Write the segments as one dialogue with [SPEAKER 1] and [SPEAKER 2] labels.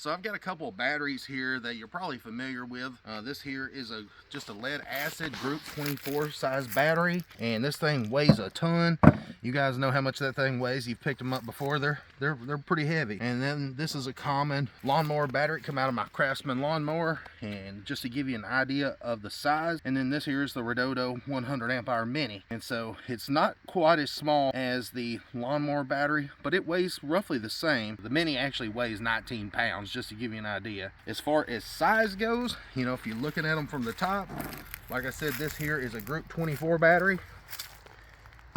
[SPEAKER 1] So I've got a couple of batteries here that you're probably familiar with. This here is just a lead acid group 24 size battery, and this thing weighs a ton. You guys know how much that thing weighs. You've picked them up before. They're pretty heavy. And then this is a common lawnmower battery. It come out of my Craftsman lawnmower, and just to give you an idea of the size. And then this here is the REDODO 100 amp hour mini, and so it's not quite as small as the lawnmower battery, but it weighs roughly the same. The mini actually weighs 19 pounds, just to give you an idea. As far as size goes, you know, if you're looking at them from the top, like I said, this here is a group 24 battery.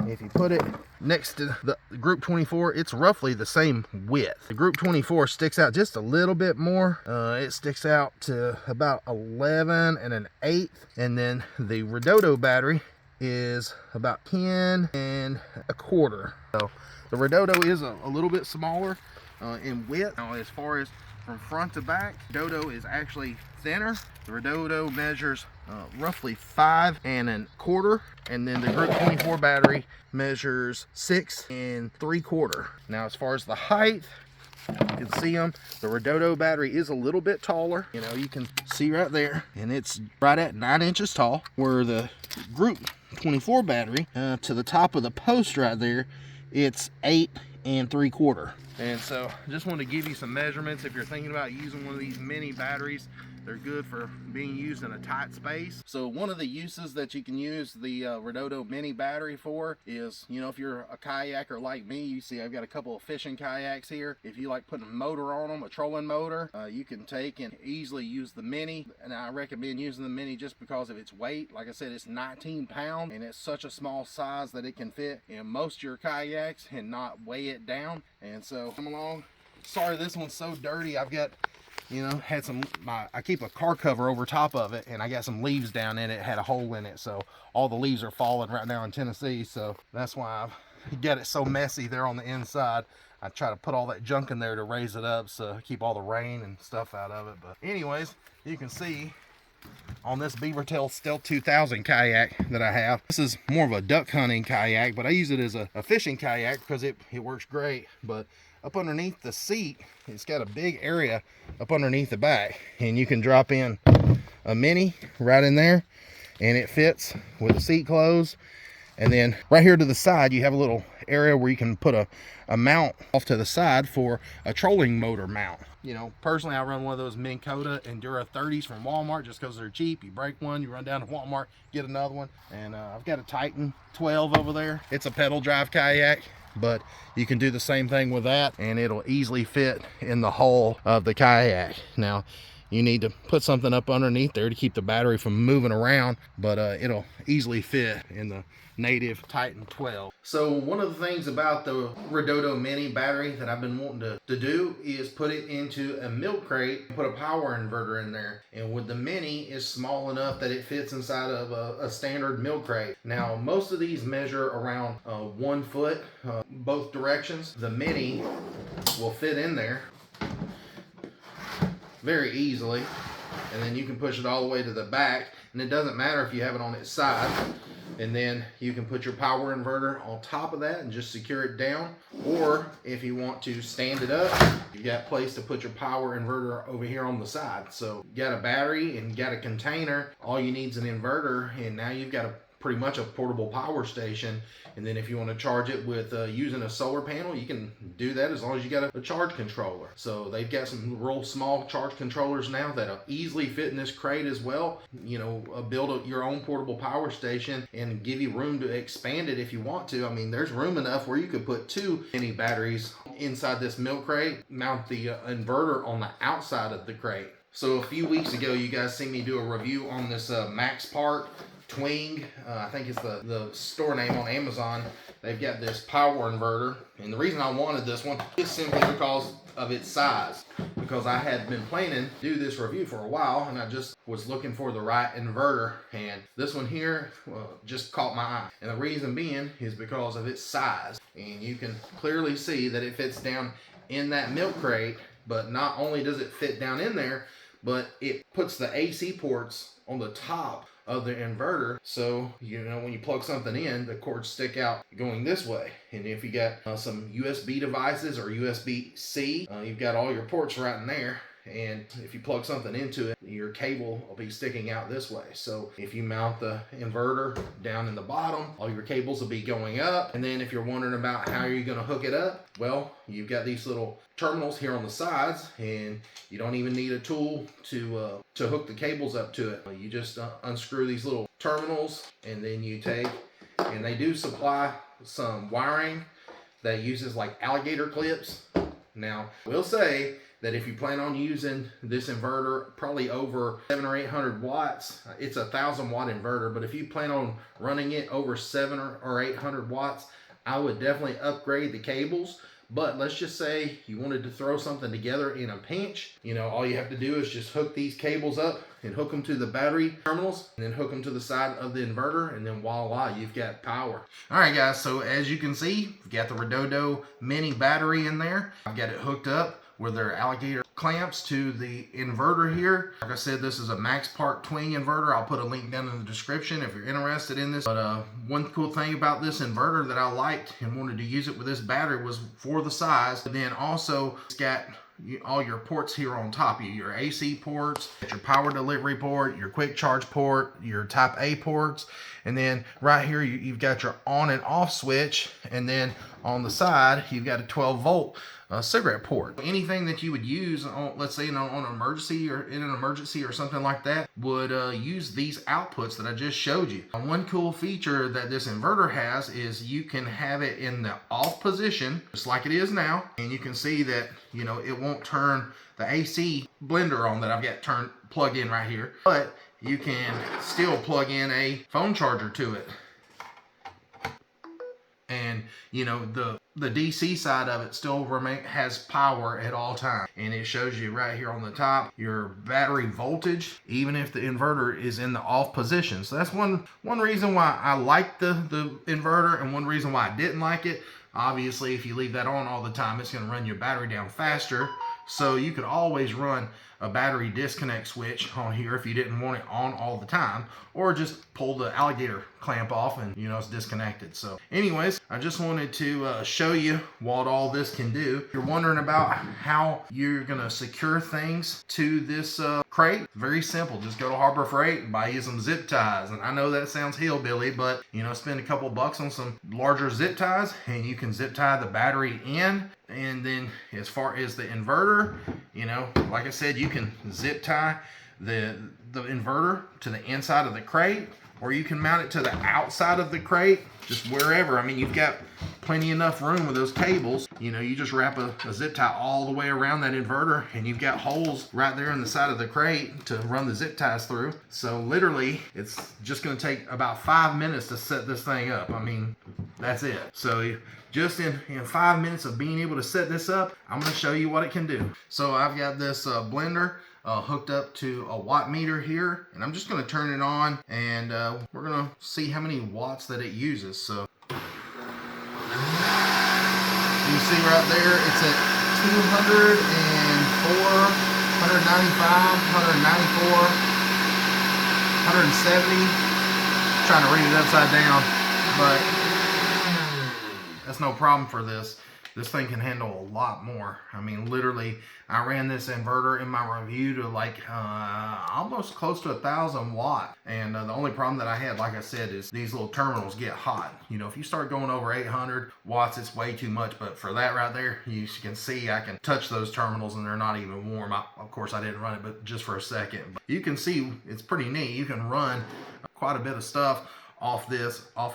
[SPEAKER 1] If you put it next to the group 24, it's roughly the same width. The group 24 sticks out just a little bit more. It sticks out to about 11 and an eighth, and then the REDODO battery is about 10 and a quarter. So the REDODO is a little bit smaller in width. Now, as far as from front to back, REDODO is actually thinner. The REDODO measures roughly 5 and a quarter, and then the group 24 battery measures 6 and 3/4. Now, as far as the height, you can see them. The REDODO battery is a little bit taller. You know, you can see right there, and it's right at 9 inches tall, where the group 24 battery to the top of the post right there, it's 8 and 3/4. And so just want to give you some measurements. If you're thinking about using one of these mini batteries, they're good for being used in a tight space. So one of the uses that you can use the REDODO mini battery for is, you know, if you're a kayaker like me, you see I've got a couple of fishing kayaks here. If you like putting a motor on them, a trolling motor, you can take and easily use the mini. And I recommend using the mini just because of its weight. Like I said, it's 19 pounds, and it's such a small size that it can fit in most of your kayaks and not weigh it down. And so come along. Sorry, this one's so dirty. I've got, you know, had some, I keep a car cover over top of it, and I got some leaves down in it. It had a hole in it, so all the leaves are falling right now in Tennessee, so that's why I've got it so messy there on the inside. I try to put all that junk in there to raise it up, so keep all the rain and stuff out of it. But anyways, you can see on this Beavertail Stealth 2000 kayak that I have, this is more of a duck hunting kayak, but I use it as a fishing kayak because it works great. But up underneath the seat, it's got a big area up underneath the back, and you can drop in a mini right in there, and it fits with the seat closed. And then right here to the side, you have a little area where you can put a mount off to the side for a trolling motor mount. You know, personally, I run one of those Minn Kota Endura 30s from Walmart just because they're cheap. You break one, you run down to Walmart, get another one. And I've got a Titan 12 over there. It's a pedal drive kayak, but you can do the same thing with that, and it'll easily fit in the hull of the kayak. Now, you need to put something up underneath there to keep the battery from moving around, but it'll easily fit in the native Titan 12. So one of the things about the REDODO mini battery that I've been wanting to do is put it into a milk crate, put a power inverter in there. And with the mini, is small enough that it fits inside of a standard milk crate. Now, most of these measure around 1 foot, both directions. The mini will fit in there very easily, and then you can push it all the way to the back, and it doesn't matter if you have it on its side. And then you can put your power inverter on top of that and just secure it down. Or if you want to stand it up, you got a place to put your power inverter over here on the side. So you got a battery and you got a container. All you need is an inverter, and now you've got pretty much a portable power station. And then if you want to charge it with using a solar panel, you can do that as long as you got a charge controller. So they've got some real small charge controllers now that'll easily fit in this crate as well. You know, build your own portable power station and give you room to expand it if you want to. I mean, there's room enough where you could put 2 mini batteries inside this milk crate, mount the inverter on the outside of the crate. So a few weeks ago, you guys seen me do a review on this Max Park Twing. I think it's the store name on Amazon. They've got this power inverter, and the reason I wanted this one is simply because of its size, because I had been planning to do this review for a while, and I just was looking for the right inverter, and this one here just caught my eye. And the reason being is because of its size, and you can clearly see that it fits down in that milk crate. But not only does it fit down in there, but it puts the AC ports on the top of the inverter, so you know when you plug something in, the cords stick out going this way. And if you got some USB devices or USB-C, you've got all your ports right in there. and if you plug something into it, your cable will be sticking out this way. So if you mount the inverter down in the bottom, all your cables will be going up. And then if you're wondering about how you're going to hook it up, well, you've got these little terminals here on the sides, and you don't even need a tool to hook the cables up to it. You just unscrew these little terminals, and then you take, and they do supply some wiring that uses like alligator clips. Now, we'll say that if you plan on using this inverter probably over 700 or 800 watts, it's a 1,000-watt inverter, but if you plan on running it over 700 or 800 watts, I would definitely upgrade the cables. But let's just say you wanted to throw something together in a pinch, you know, all you have to do is just hook these cables up and hook them to the battery terminals, and then hook them to the side of the inverter, and then voila, you've got power. All right, guys, so as you can see, we've got the REDODO Mini battery in there. I've got it hooked up with their alligator clamps to the inverter here. Like I said, this is a Max Park Twing inverter. I'll put a link down in the description if you're interested in this. But one cool thing about this inverter that I liked and wanted to use it with this battery was for the size. But then also it's got all your ports here on top of you, your AC ports, your power delivery port, your quick charge port, your type A ports, and then right here you've got your on and off switch, and then on the side you've got a 12-volt cigarette port. Anything that you would use on, let's say, on an emergency or in an emergency or something like that, would use these outputs that I just showed you. And one cool feature that this inverter has is you can have it in the off position, just like it is now, and you can see that, you know, it won't turn the AC blender on that I've got plugged in right here, but you can still plug in a phone charger to it. And you know, the DC side of it still has power at all times, and it shows you right here on the top your battery voltage, even if the inverter is in the off position. So that's one reason why I like the inverter, and one reason why I didn't like it. Obviously, if you leave that on all the time, it's going to run your battery down faster. So you could always run a battery disconnect switch on here if you didn't want it on all the time, or just pull the alligator clamp off and, you know, it's disconnected. So anyways, I just wanted to show you what all this can do. If you're wondering about how you're gonna secure things to this crate, very simple. Just go to Harbor Freight and buy you some zip ties. And I know that sounds hillbilly, but you know, spend a couple bucks on some larger zip ties and you can zip tie the battery in. And then as far as the inverter, you know, like I said, you can zip tie the inverter to the inside of the crate, or you can mount it to the outside of the crate, just wherever. I mean, you've got plenty enough room with those cables. You know, you just wrap a zip tie all the way around that inverter, and you've got holes right there in the side of the crate to run the zip ties through. So literally, it's just going to take about 5 minutes to set this thing up. I mean, that's it. So just in 5 minutes of being able to set this up, I'm going to show you what it can do. So I've got this blender hooked up to a watt meter here, and I'm just going to turn it on, and we're going to see how many watts that it uses. So you see right there, it's at 204, 195, 194, 170. I'm trying to read it upside down, but that's no problem for this. This thing can handle a lot more. I mean, literally, I ran this inverter in my review to like almost close to 1,000 watt. And the only problem that I had, like I said, is these little terminals get hot. You know, if you start going over 800 watts, it's way too much. But for that right there, you can see I can touch those terminals and they're not even warm. Of course, I didn't run it, but just for a second. But you can see it's pretty neat. You can run quite a bit of stuff off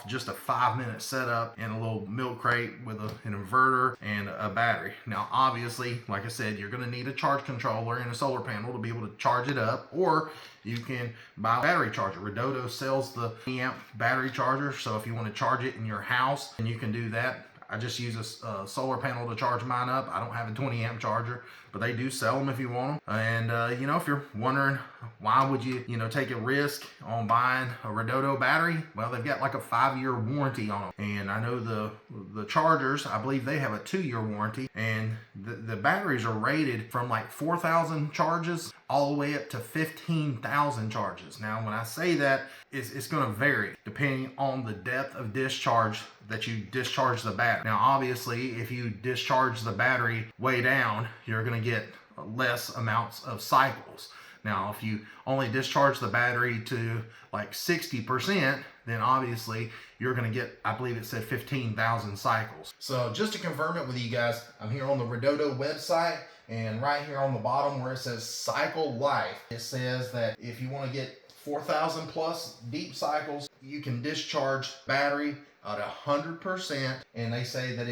[SPEAKER 1] just a 5-minute setup in a little milk crate with an inverter and a battery. Now, obviously, like I said, you're going to need a charge controller and a solar panel to be able to charge it up, or you can buy a battery charger. REDODO sells the amp battery charger, so if you want to charge it in your house, then you can do that. I just use a solar panel to charge mine up. I don't have a 20 amp charger, but they do sell them if you want them. And you know, if you're wondering why would you take a risk on buying a REDODO battery, well, they've got like a 5-year warranty on them. And I know the chargers, I believe they have a 2-year warranty, and the batteries are rated from like 4,000 charges all the way up to 15,000 charges. Now, when I say that, it's going to vary depending on the depth of discharge that you discharge the battery. Now, obviously, if you discharge the battery way down, you're going to get less amounts of cycles. Now, if you only discharge the battery to like 60%, then obviously you're going to get, I believe it said 15,000 cycles. So just to confirm it with you guys, I'm here on the REDODO website, and right here on the bottom where it says cycle life, it says that if you want to get 4,000 plus deep cycles, you can discharge battery at 100%, and they say that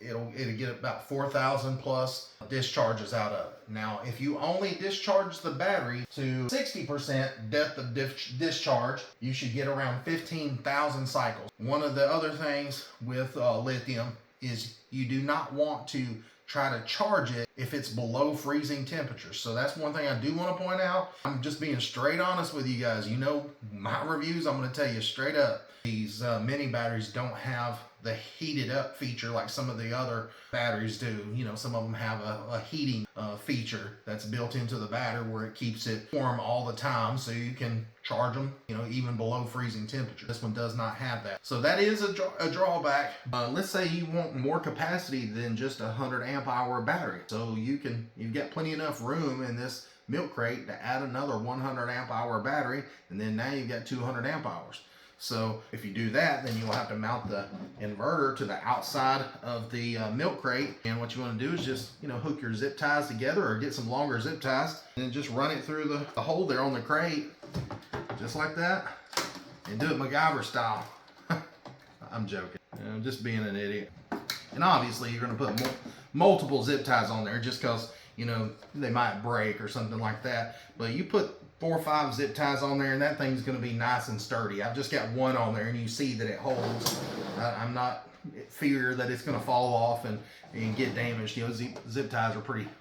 [SPEAKER 1] it'll get about 4,000 plus discharges out of it. Now, if you only discharge the battery to 60% depth of discharge, you should get around 15,000 cycles. One of the other things with lithium is you do not want to try to charge it if it's below freezing temperatures. So that's one thing I do want to point out. I'm just being straight honest with you guys. You know my reviews, I'm going to tell you straight up. These mini batteries don't have the heated up feature like some of the other batteries do. You know, some of them have a heating feature that's built into the battery where it keeps it warm all the time, so you can charge them, you know, even below freezing temperature. This one does not have that. So that is a drawback. Let's say you want more capacity than just a 100 amp hour battery. So you've got plenty enough room in this milk crate to add another 100 amp hour battery, and then now you've got 200 amp hours. So if you do that, then you'll have to mount the inverter to the outside of the milk crate. And what you want to do is just, you know, hook your zip ties together or get some longer zip ties and then just run it through the hole there on the crate, just like that, and do it MacGyver style. I'm joking. I'm just being an idiot. And obviously you're going to put multiple zip ties on there just because, you know, they might break or something like that. But you put 4 or 5 zip ties on there and that thing's going to be nice and sturdy. I've just got one on there and you see that it holds. I'm not fear that it's going to fall off and get damaged. You know, zip ties are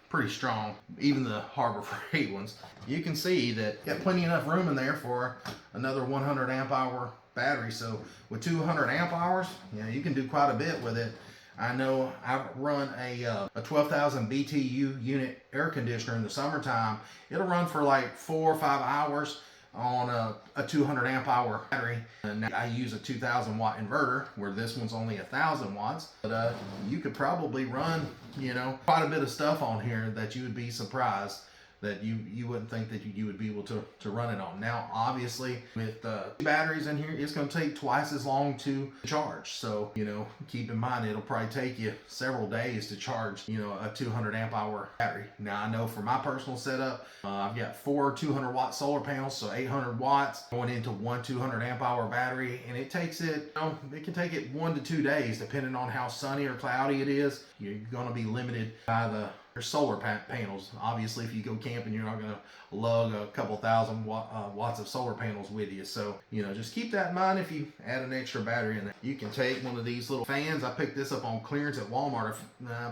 [SPEAKER 1] pretty strong, even the Harbor Freight ones. You can see that you got plenty enough room in there for another 100 amp hour battery. So with 200 amp hours, you know, you can do quite a bit with it. I know I run a 12,000 BTU unit air conditioner in the summertime. It'll run for like 4 or 5 hours on a 200 amp hour battery. And I use a 2,000 watt inverter where this one's only 1,000 watts. But you could probably run, you know, quite a bit of stuff on here that you would be surprised that you wouldn't think that you would be able to run it on. Now, obviously, with batteries in here, it's going to take twice as long to charge. So, you know, keep in mind, it'll probably take you several days to charge, you know, a 200 amp hour battery. Now, I know for my personal setup, I've got 4 200 watt solar panels, so 800 watts going into one 200 amp hour battery, and it takes it, you know, it can take it 1 to 2 days, depending on how sunny or cloudy it is. You're going to be limited by your solar panels. Obviously, if you go camping, you're not going to lug a couple thousand watts of solar panels with you. So, you know, just keep that in mind if you add an extra battery in there. You can take one of these little fans. I picked this up on clearance at Walmart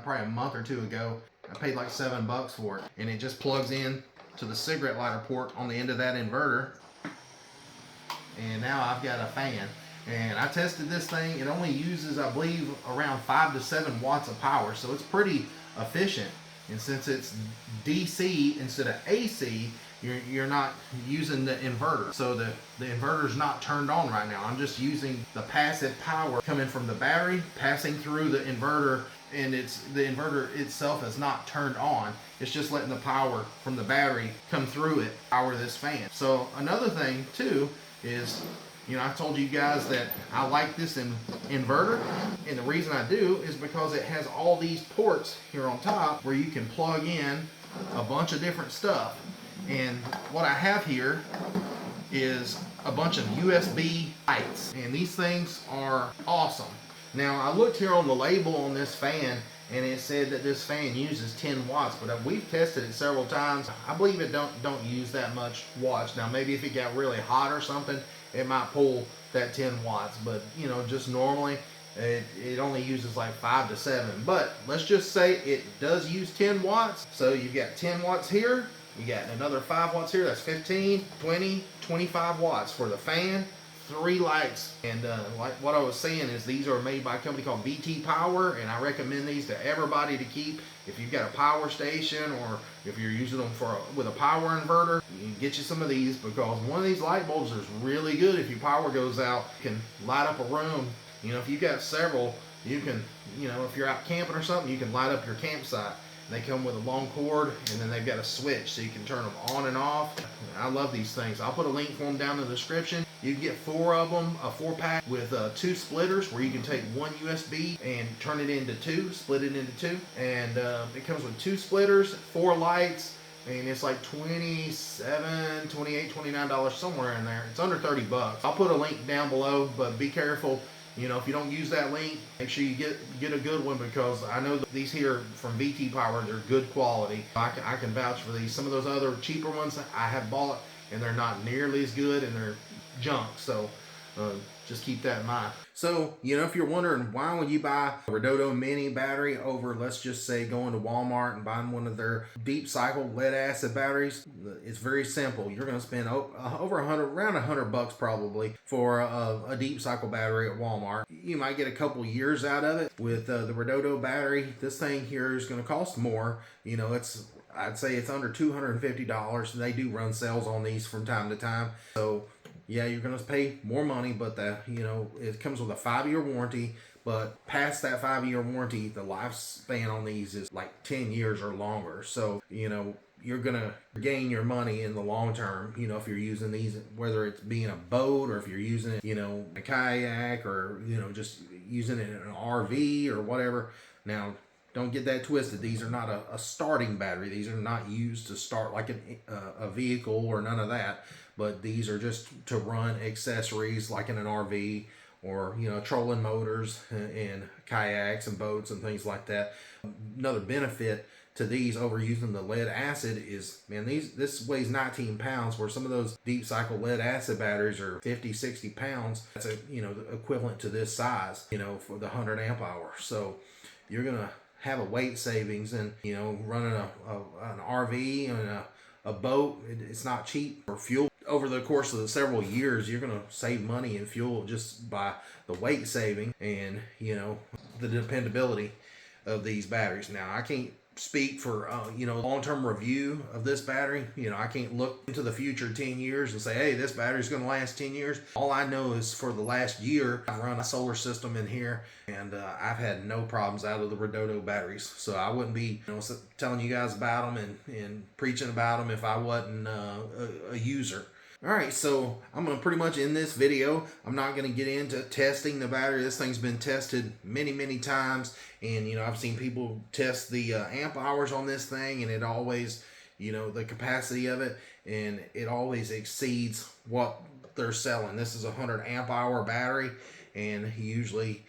[SPEAKER 1] probably a month or 2 ago. I paid like $7 for it, and it just plugs in to the cigarette lighter port on the end of that inverter. And now I've got a fan. And I tested this thing. It only uses, I believe, around 5 to 7 watts of power. So it's pretty efficient. And since it's DC instead of AC, you're not using the inverter. So the inverter's not turned on right now. I'm just using the passive power coming from the battery, passing through the inverter, and the inverter itself is not turned on. It's just letting the power from the battery come through it, power this fan. So another thing too is, you know, I told you guys that I like this inverter, and the reason I do is because it has all these ports here on top where you can plug in a bunch of different stuff. And what I have here is a bunch of USB lights, and these things are awesome. Now, I looked here on the label on this fan, and it said that this fan uses 10 watts, but we've tested it several times. I believe it don't use that much watts. Now, maybe if it got really hot or something, it might pull that 10 watts, but you know, just normally it only uses like 5 to 7. But let's just say it does use 10 watts. So you've got 10 watts here, you got another 5 watts here, that's 15, 20, 25 watts for the fan, 3 lights. And like what I was saying is these are made by a company called BT Power, and I recommend these to everybody to keep. If you've got a power station, or if you're using them with a power inverter, you can get you some of these, because one of these light bulbs is really good. If your power goes out, you can light up a room. You know, if you've got several, you can, you know, if you're out camping or something, you can light up your campsite. They come with a long cord, and then they've got a switch so you can turn them on and off. I love these things. I'll put a link for them down in the description. You can get 4 of them, a 4-pack with 2 splitters where you can take 1 USB and turn it into 2, split it into 2. And it comes with 2 splitters, 4 lights, and it's like $27, $28, $29 somewhere in there. It's under 30 bucks. I'll put a link down below, but be careful. You know, if you don't use that link, make sure you get a good one, because I know that these here from VT Power, they're good quality. I can vouch for these. Some of those other cheaper ones I have bought, and they're not nearly as good, and they're junk. So just keep that in mind. So, you know, if you're wondering why would you buy a REDODO Mini battery over, let's just say, going to Walmart and buying one of their deep cycle lead acid batteries, it's very simple. You're going to spend over around $100 probably for a deep cycle battery at Walmart. You might get a couple years out of it. With the REDODO battery, this thing here is going to cost more. You know, I'd say it's under $250. They do run sales on these from time to time. So yeah, you're going to pay more money, but you know, it comes with a 5-year warranty. But past that 5-year warranty, the lifespan on these is like 10 years or longer. So, you know, you're going to gain your money in the long term, you know, if you're using these, whether it's being a boat or if you're using it, you know, a kayak, or, you know, just using it in an RV or whatever. Now, don't get that twisted. These are not a starting battery. These are not used to start like a vehicle or none of that. But these are just to run accessories like in an RV, or, you know, trolling motors and kayaks and boats and things like that. Another benefit to these over using the lead acid is, man, this weighs 19 pounds, where some of those deep cycle lead acid batteries are 50, 60 pounds. That's you know, the equivalent to this size, you know, for the 100 amp hour. So you're gonna have a weight savings, and, you know, running an RV and a boat, it's not cheap. Or fuel, over the course of the several years, you're going to save money in fuel just by the weight saving and, you know, the dependability of these batteries. Now, I can't speak for you know, long-term review of this battery. You know, I can't look into the future 10 years and say, hey, this battery's going to last 10 years. All I know is for the last year, I've run a solar system in here, and I've had no problems out of the REDODO batteries. So I wouldn't be, you know, telling you guys about them and preaching about them if I wasn't a user. All right, so I'm going to pretty much end this video. I'm not going to get into testing the battery. This thing's been tested many, many times. And, you know, I've seen people test the amp hours on this thing, and it always, you know, the capacity of it, and it always exceeds what they're selling. This is a 100 amp hour battery, and usually,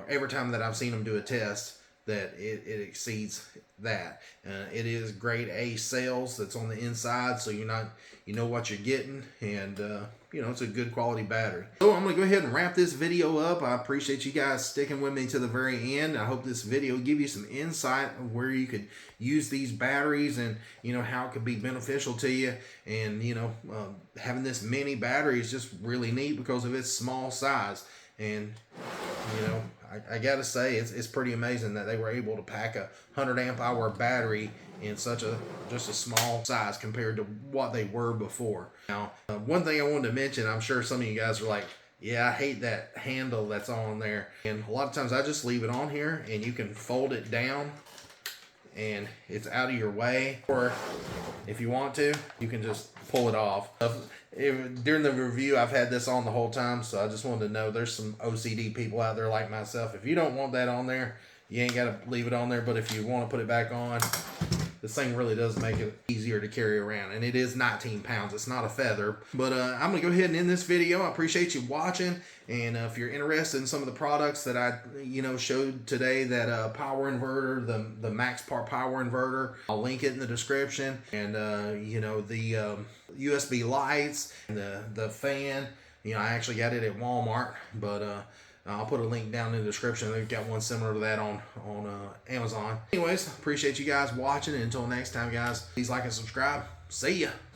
[SPEAKER 1] every time that I've seen them do a test, that it exceeds that. It is grade A cells that's on the inside, so you know what you're getting, and you know, it's a good quality battery. So I'm gonna go ahead and wrap this video up. I appreciate you guys sticking with me to the very end. I hope this video give you some insight of where you could use these batteries, and, you know, how it could be beneficial to you. And, you know, having this mini battery is just really neat because of its small size. And, you know, I gotta say, it's pretty amazing that they were able to pack a 100 amp hour battery in such just a small size compared to what they were before. Now, one thing I wanted to mention, I'm sure some of you guys are like, yeah, I hate that handle that's on there. And a lot of times I just leave it on here, and you can fold it down and it's out of your way. Or if you want to, you can just pull it off. During the review, I've had this on the whole time, so I just wanted to know there's some OCD people out there like myself. If you don't want that on there, you ain't got to leave it on there. But if you want to put it back on, this thing really does make it easier to carry around. And it is 19 pounds. It's not a feather. But I'm going to go ahead and end this video. I appreciate you watching. And if you're interested in some of the products that I, you know, showed today, that power inverter, the Max Part power inverter, I'll link it in the description. And, you know, the USB lights and the fan, you know, I actually got it at Walmart. But I'll put a link down in the description. They've got one similar to that on Amazon. Anyways, appreciate you guys watching. And until next time, guys, please like and subscribe. See ya.